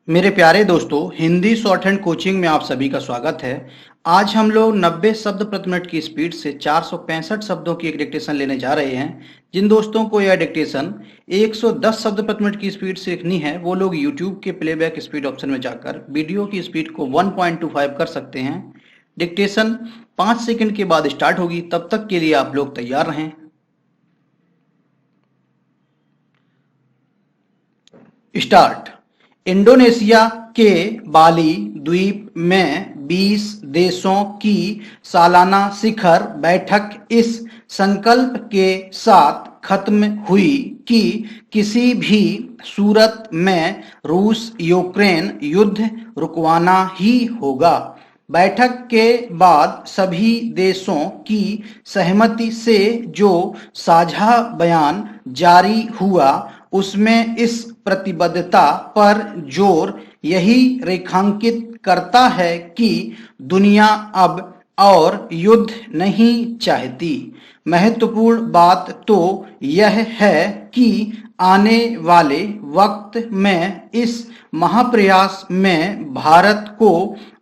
मेरे प्यारे दोस्तों, हिंदी शॉर्ट हैंड कोचिंग में आप सभी का स्वागत है। आज हम लोग 90 शब्द प्रति मिनट की स्पीड से 465 शब्दों की एक डिक्टेशन लेने जा रहे हैं। जिन दोस्तों को यह डिक्टेशन 110 शब्द प्रति मिनट की स्पीड से लिखनी है, वो लोग YouTube के प्लेबैक स्पीड ऑप्शन में जाकर वीडियो की स्पीड को 1.25 कर सकते हैं। डिक्टेशन 5 सेकंड के बाद स्टार्ट होगी, तब तक के लिए आप लोग तैयार रहें। स्टार्ट। इंडोनेशिया के बाली द्वीप में 20 देशों की सालाना शिखर बैठक इस संकल्प के साथ खत्म हुई कि किसी भी सूरत में रूस यूक्रेन युद्ध रुकवाना ही होगा। बैठक के बाद सभी देशों की सहमति से जो साझा बयान जारी हुआ, उसमें इस प्रतिबद्धता पर जोर यही रेखांकित करता है कि दुनिया अब और युद्ध नहीं चाहती। महत्वपूर्ण बात तो यह है कि आने वाले वक्त में इस महाप्रयास में भारत को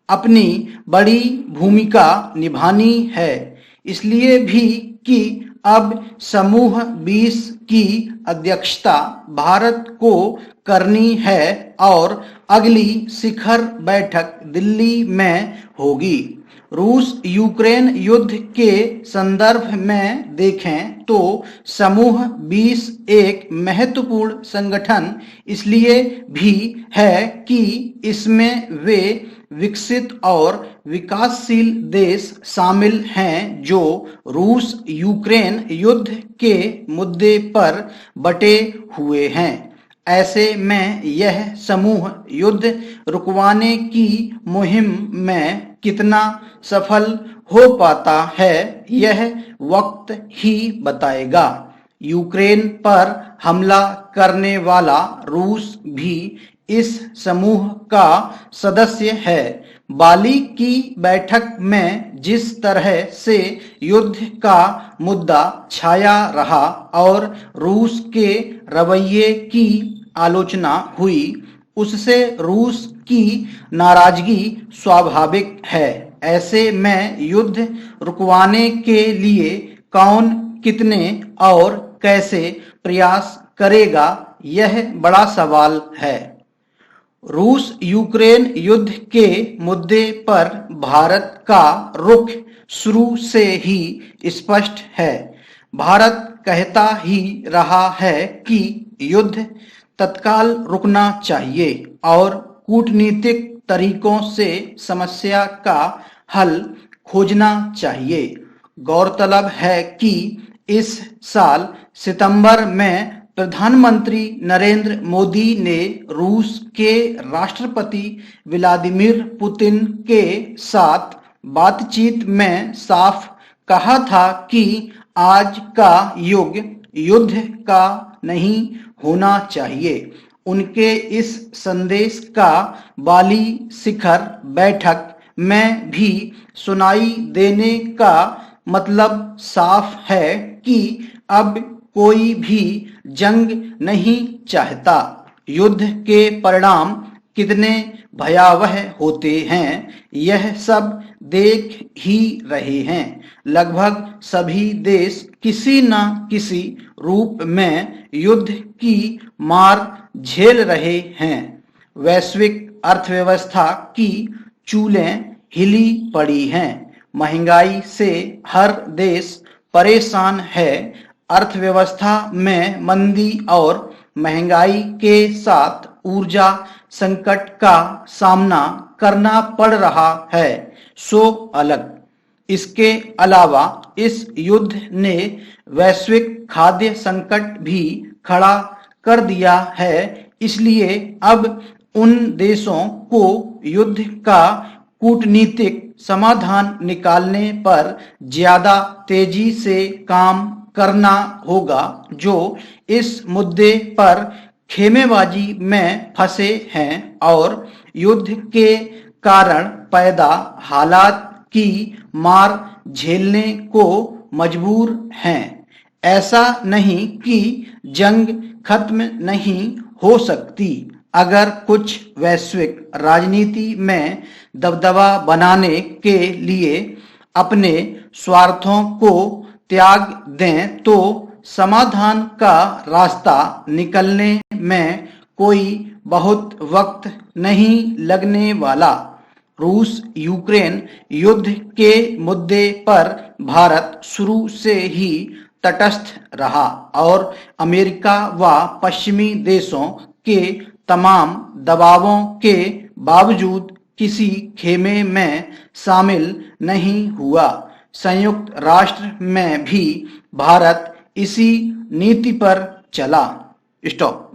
अपनी बड़ी भूमिका निभानी है, इसलिए भी कि अब समूह 20 की अध्यक्षता भारत को करनी है और अगली शिखर बैठक दिल्ली में होगी। रूस यूक्रेन युद्ध के संदर्भ में देखें तो समूह 20 एक महत्वपूर्ण संगठन इसलिए भी है कि इसमें वे विकसित और विकासशील देश शामिल हैं जो रूस यूक्रेन युद्ध के मुद्दे पर बटे हुए हैं। ऐसे में यह समूह युद्ध रुकवाने की मुहिम में कितना सफल हो पाता है, यह वक्त ही बताएगा। यूक्रेन पर हमला करने वाला रूस भी इस समूह का सदस्य है। बाली की बैठक में जिस तरह से युद्ध का मुद्दा छाया रहा और रूस के रवैये की आलोचना हुई, उससे रूस की नाराजगी स्वाभाविक है। ऐसे में युद्ध रुकवाने के लिए कौन, कितने और कैसे प्रयास करेगा, यह बड़ा सवाल है। रूस यूक्रेन युद्ध के मुद्दे पर भारत का रुख शुरू से ही स्पष्ट है। भारत कहता ही रहा है कि युद्ध तत्काल रुकना चाहिए और कूटनीतिक तरीकों से समस्या का हल खोजना चाहिए। गौरतलब है कि इस साल सितंबर में प्रधानमंत्री नरेंद्र मोदी ने रूस के राष्ट्रपति व्लादिमीर पुतिन के साथ बातचीत में साफ कहा था कि आज का युग युद्ध का नहीं होना चाहिए। उनके इस संदेश का बाली शिखर बैठक में भी सुनाई देने का मतलब साफ है कि अब कोई भी जंग नहीं चाहता। युद्ध के परिणाम कितने भयावह होते हैं, यह सब देख ही रहे हैं। लगभग सभी देश किसी न किसी रूप में युद्ध की मार झेल रहे हैं। वैश्विक अर्थव्यवस्था की चूलें हिली पड़ी हैं। महंगाई से हर देश परेशान है। अर्थव्यवस्था में मंदी और महंगाई के साथ ऊर्जा संकट का सामना करना पड़ रहा है, सो अलग। इसके अलावा इस युद्ध ने वैश्विक खाद्य संकट भी खड़ा कर दिया है। इसलिए अब उन देशों को युद्ध का कूटनीतिक समाधान निकालने पर ज्यादा तेजी से काम करना होगा, जो इस मुद्दे पर खेमेबाजी में फंसे हैं और युद्ध के कारण पैदा हालात की मार झेलने को मजबूर हैं। ऐसा नहीं कि जंग खत्म नहीं हो सकती, अगर कुछ वैश्विक राजनीति में दबदबा बनाने के लिए अपने स्वार्थों को त्याग दें तो समाधान का रास्ता निकलने में कोई बहुत वक्त नहीं लगने वाला। रूस यूक्रेन युद्ध के मुद्दे पर भारत शुरू से ही तटस्थ रहा और अमेरिका व पश्चिमी देशों के तमाम दबावों के बावजूद किसी खेमे में शामिल नहीं हुआ। संयुक्त राष्ट्र में भी भारत इसी नीति पर चला। स्टॉप।